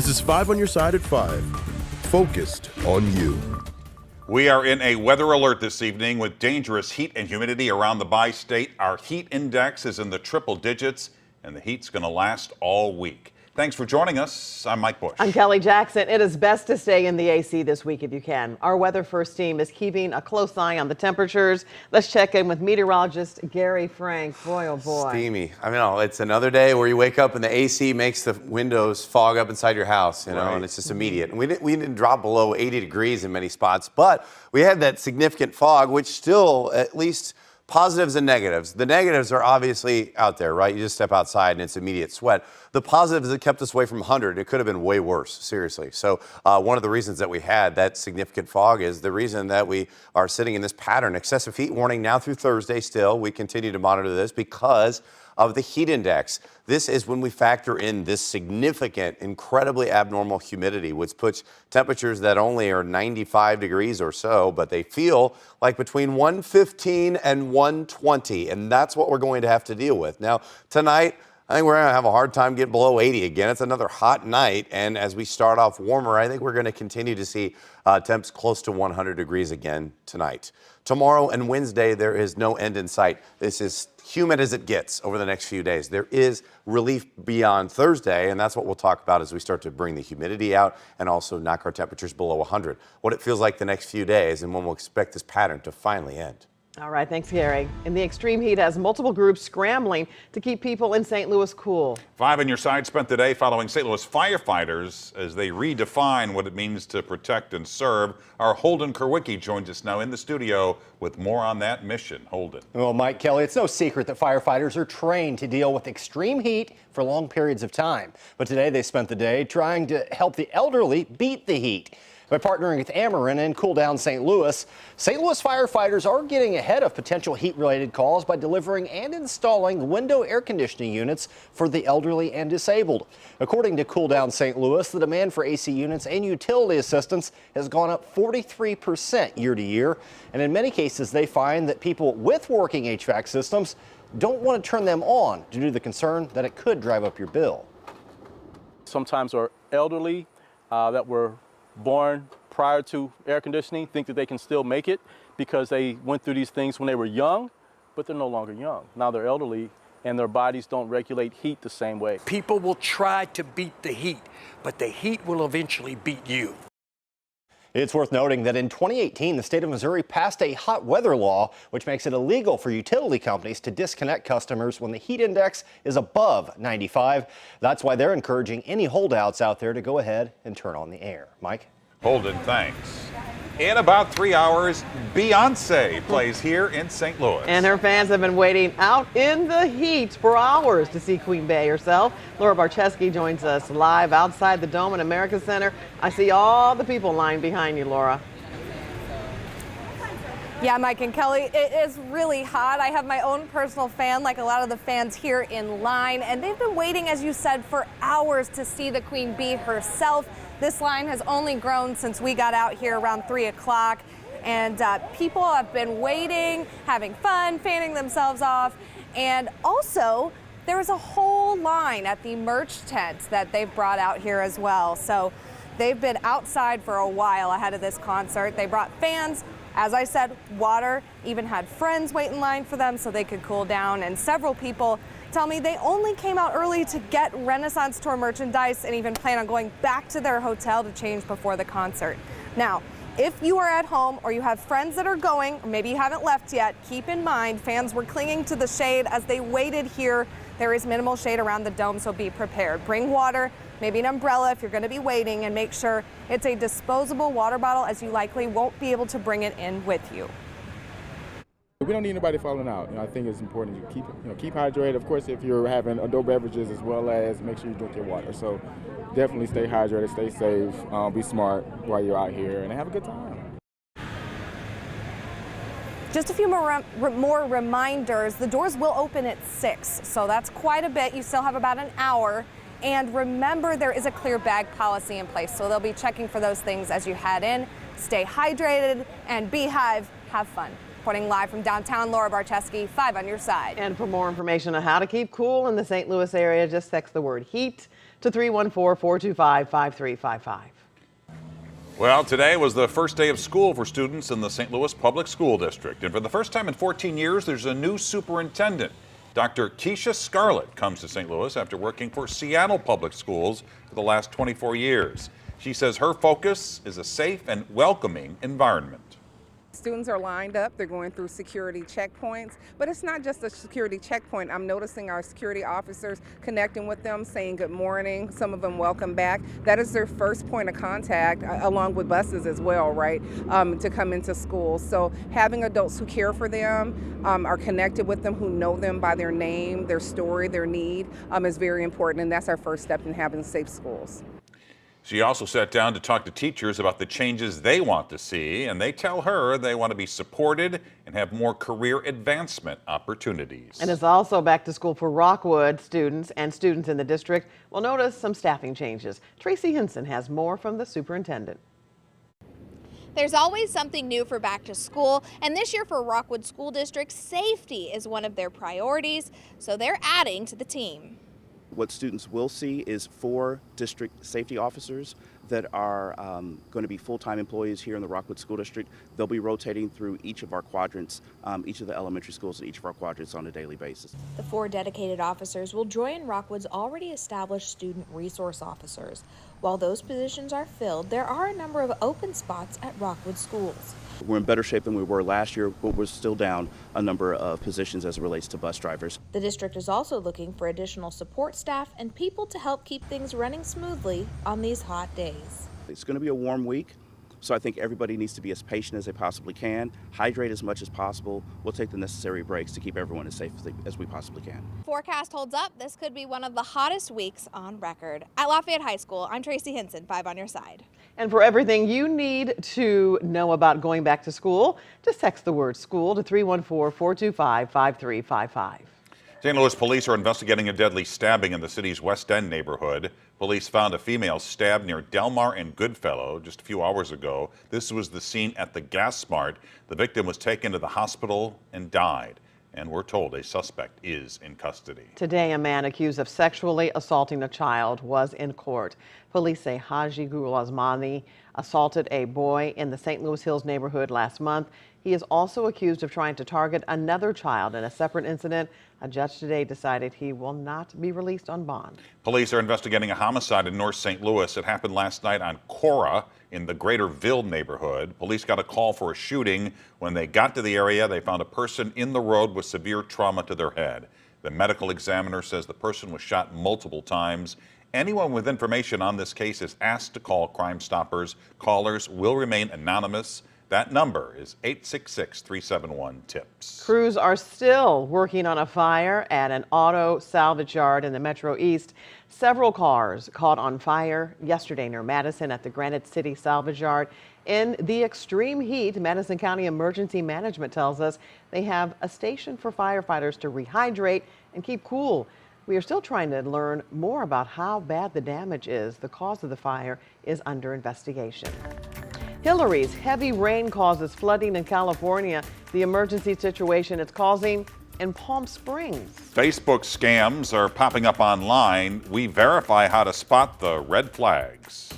This is 5 on your side at 5. Focused on you. We are in a weather alert this evening with dangerous heat and humidity around the bi-state. Our heat index is in the triple digits, and the heat's going to last all week. Thanks for joining us. I'm Mike Bush. I'm Kelly Jackson. It is best to stay in the AC this week if you can. Our Weather First team is keeping a close eye on the temperatures. Let's check in with meteorologist Gary Frank. Boy, oh boy. Steamy. I mean, it's another day where you wake up and the AC makes the windows fog up inside your house, you know, Right. and it's just immediate. And we didn't drop below 80 degrees in many spots, but we had that significant fog, which still, at least positives and negatives. The negatives are obviously out there, right? You just step outside and it's immediate sweat. The positives that kept us away from 100, it could have been way worse, seriously. So one of the reasons that we had that significant fog is the reason that we are sitting in this pattern. Excessive heat warning now through Thursday still. We continue to monitor this because of the heat index. This is when we factor in this significant, incredibly abnormal humidity, which puts temperatures that only are 95 degrees or so, but they feel like between 115 and 120, and that's what we're going to have to deal with. Now, tonight, I think we're going to have a hard time getting below 80 again. It's another hot night, and as we start off warmer, I think we're going to continue to see temps close to 100 degrees again tonight. Tomorrow and Wednesday, there is no end in sight. This is humid as it gets over the next few days. There is relief beyond Thursday, and that's what we'll talk about as we start to bring the humidity out and also knock our temperatures below 100. What it feels like the next few days and when we'll expect this pattern to finally end. All right, thanks, Gary. And the extreme heat has multiple groups scrambling to keep people in St. Louis cool. 5 on your side spent the day following St. Louis firefighters as they redefine what it means to protect and serve. Our Holden Kerwicki joins us now in the studio with more on that mission. Holden. Well, Mike Kelly, it's no secret that firefighters are trained to deal with extreme heat for long periods of time. But today they spent the day trying to help the elderly beat the heat. By partnering with Ameren and Cool Down St. Louis firefighters are getting ahead of potential heat-related calls by delivering and installing window air conditioning units for the elderly and disabled. According to Cool Down St. Louis, the demand for AC units and utility assistance has gone up 43% year to year. And in many cases, they find that people with working HVAC systems don't want to turn them on due to the concern that it could drive up your bill. Sometimes our elderly that were born prior to air conditioning think that they can still make it because they went through these things when they were young, but they're no longer young. Now they're elderly and their bodies don't regulate heat the same way. People will try to beat the heat, but the heat will eventually beat you. It's worth noting that in 2018, the state of Missouri passed a hot weather law, which makes it illegal for utility companies to disconnect customers when the heat index is above 95. That's why they're encouraging any holdouts out there to go ahead and turn on the air. Mike? Holden, thanks. In about 3 hours, Beyonce plays here in St. Louis. And her fans have been waiting out in the heat for hours to see Queen Bey herself. Laura Barcheski joins us live outside the Dome at America Center. I see all the people lined behind you, Laura. Yeah, Mike and Kelly, it is really hot. I have my own personal fan, like a lot of the fans here in line, and they've been waiting, as you said, for hours to see the Queen Bee herself. This line has only grown since we got out here around 3 o'clock, and people have been waiting, having fun, fanning themselves off, and also there is a whole line at the merch tent that they've brought out here as well. So they've been outside for a while ahead of this concert. They brought fans, as I said, water, even had friends wait in line for them so they could cool down, and several people tell me they only came out early to get Renaissance Tour merchandise and even plan on going back to their hotel to change before the concert. Now, if you are at home or you have friends that are going, or maybe you haven't left yet, keep in mind fans were clinging to the shade as they waited here. There is minimal shade around the dome, so be prepared. Bring water, maybe an umbrella if you're going to be waiting, and make sure it's a disposable water bottle, as you likely won't be able to bring it in with you. We don't need anybody falling out. I think it's important to keep hydrated. Of course, if you're having adult beverages, as well as make sure you drink your water. So definitely stay hydrated, stay safe, be smart while you're out here, and have a good time. Just a few more reminders. The doors will open at 6, so that's quite a bit. You still have about an hour. And remember, there is a clear bag policy in place, so they'll be checking for those things as you head in. Stay hydrated, and Beehive, have fun. Reporting live from downtown, Laura Barcheski, 5 on your side. And for more information on how to keep cool in the St. Louis area, just text the word HEAT to 314-425-5355. Well, today was the first day of school for students in the St. Louis Public School District. And for the first time in 14 years, there's a new superintendent. Dr. Keisha Scarlett comes to St. Louis after working for Seattle Public Schools for the last 24 years. She says her focus is a safe and welcoming environment. Students are lined up, they're going through security checkpoints, but it's not just a security checkpoint. I'm noticing our security officers connecting with them, saying good morning, some of them welcome back. That is their first point of contact, along with buses as well, right, to come into school. So having adults who care for them, are connected with them, who know them by their name, their story, their need, is very important, and that's our first step in having safe schools. She also sat down to talk to teachers about the changes they want to see, and they tell her they want to be supported and have more career advancement opportunities. And it's also back to school for Rockwood students, and students in the district will notice some staffing changes. Tracy Henson has more from the superintendent. There's always something new for back to school, and this year for Rockwood School District, safety is one of their priorities, so they're adding to the team. What students will see is 4 district safety officers that are going to be full-time employees here in the Rockwood School District. They'll be rotating through each of our quadrants, each of the elementary schools in each of our quadrants on a daily basis. The 4 dedicated officers will join Rockwood's already established student resource officers. While those positions are filled, there are a number of open spots at Rockwood schools. We're in better shape than we were last year, but we're still down a number of positions as it relates to bus drivers. The district is also looking for additional support staff and people to help keep things running smoothly on these hot days. It's going to be a warm week, so I think everybody needs to be as patient as they possibly can, hydrate as much as possible. We'll take the necessary breaks to keep everyone as safe as we possibly can. Forecast holds up. This could be one of the hottest weeks on record. At Lafayette High School, I'm Tracy Henson, 5 on your side. And for everything you need to know about going back to school, just text the word school to 314-425-5355. St. Louis police are investigating a deadly stabbing in the city's West End neighborhood. Police found a female stabbed near Delmar and Goodfellow just a few hours ago. This was the scene at the Gas Smart. The victim was taken to the hospital and died. And we're told a suspect is in custody. Today, a man accused of sexually assaulting a child was in court. Police say Haji Gul Osmani assaulted a boy in the St. Louis Hills neighborhood last month. He is also accused of trying to target another child in a separate incident. A judge today decided he will not be released on bond. Police are investigating a homicide in North St. Louis. It happened last night on Cora in the Greater Ville neighborhood. Police got a call for a shooting. When they got to the area, they found a person in the road with severe trauma to their head. The medical examiner says the person was shot multiple times. Anyone with information on this case is asked to call Crime Stoppers. Callers will remain anonymous. That number is 866-371-TIPS. Crews are still working on a fire at an auto salvage yard in the Metro East. Several cars caught on fire yesterday near Madison at the Granite City Salvage Yard. In the extreme heat, Madison County Emergency Management tells us they have a station for firefighters to rehydrate and keep cool. We are still trying to learn more about how bad the damage is. The cause of the fire is under investigation. Hillary's heavy rain causes flooding in California. The emergency situation it's causing in Palm Springs. Facebook scams are popping up online. We verify how to spot the red flags.